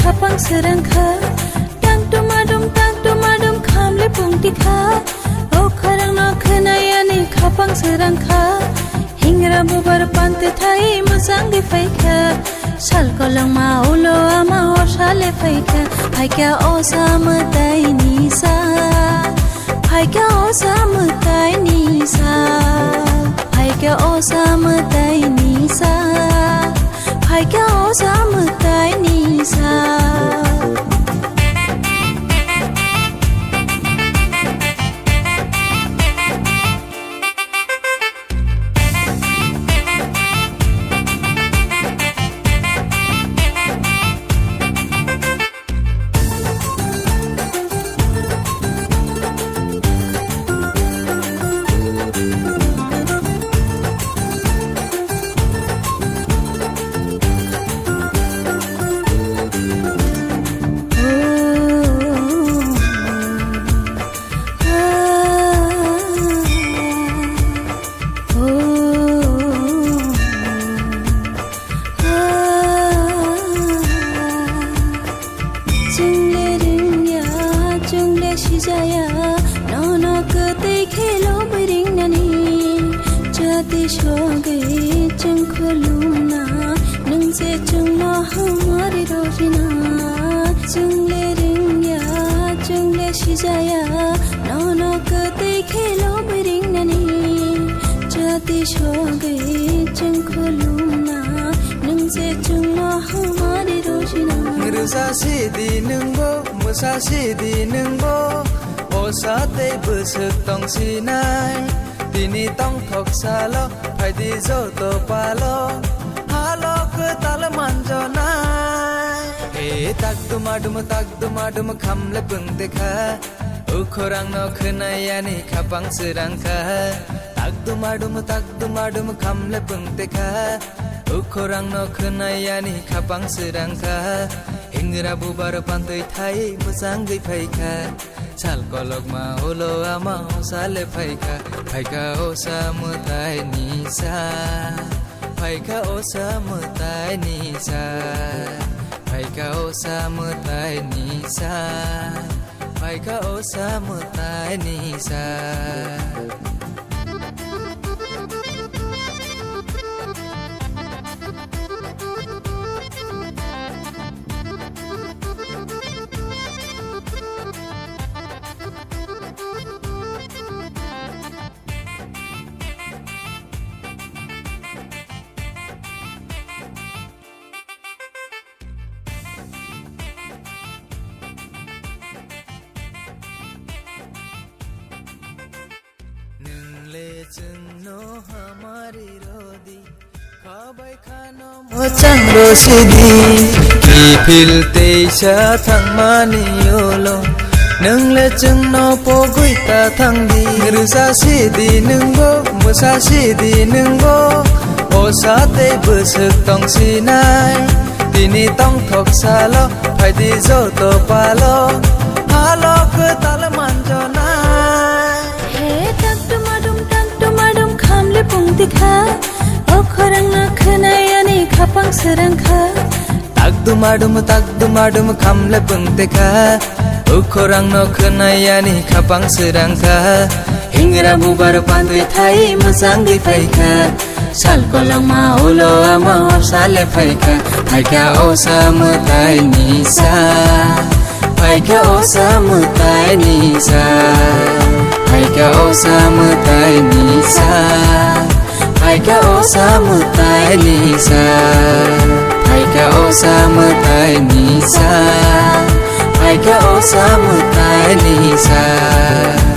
kapang serangka tang tumadum kham le pungti kha o kharang no khnaya ni kapang serangka hingra bubar pante thai musang ge faika sal kolang ma ulo ama o sale faika phaika o samtai ni sa phaika o samtai ni sa phaika o samtai ni sa phaika o samtai ni sa Jaya nono kete khelo bring nani jati shoge chung khuluna nung se chung ma hamari rojina chung le ring ya chung le shijaya nono kete khelo bring nani jati shoge chung khuluna nung se chung ma hamari rojina rusa sidi nungbo musa sidi nungbo osate busuk tong sinai tini tong thok salo phaidi zo to palo halo ke tal manjonai e tak dumadum khamle pungte kha ukhorang no khnayani khapang sirangkha tak dumadum khamle pungte kha ukhorang no khnayani khapang sirangkha hingra bubar pantoi thai musang gei phaika sal kolok ma ulo ama sale phaika phaika o samtai ni sa phaika o samtai ni sa phaika o samtai ni sa phaika o samtai ni sa चुनो हमारी रोदी खाबाय खानो मोचां रोसिदी की फिलते सा थांमानि YOLO नोंले चुनो पगुइता थांदी रुसा सिदी नोंबो मुसा सिदी नोंबो ओसाते बुसुक तंसिनाय तिनि तंग थकसालो फायदि जतो पालो हालो कताल मानजनाय pungti kha o khorang na khnayani khapang serangkha tak dumadum khamle pungte kha o khorang no khnayani khapang serangkha hingra bubar pandui thai musang gei phaika sal kolang ma ulo ama sale phaika phaika o samtai ni sa phaika o samtai ni sa phaika o samtai ni sa phaika o samtai ni sa phaika o samtai ni sa phaika o samtai ni sa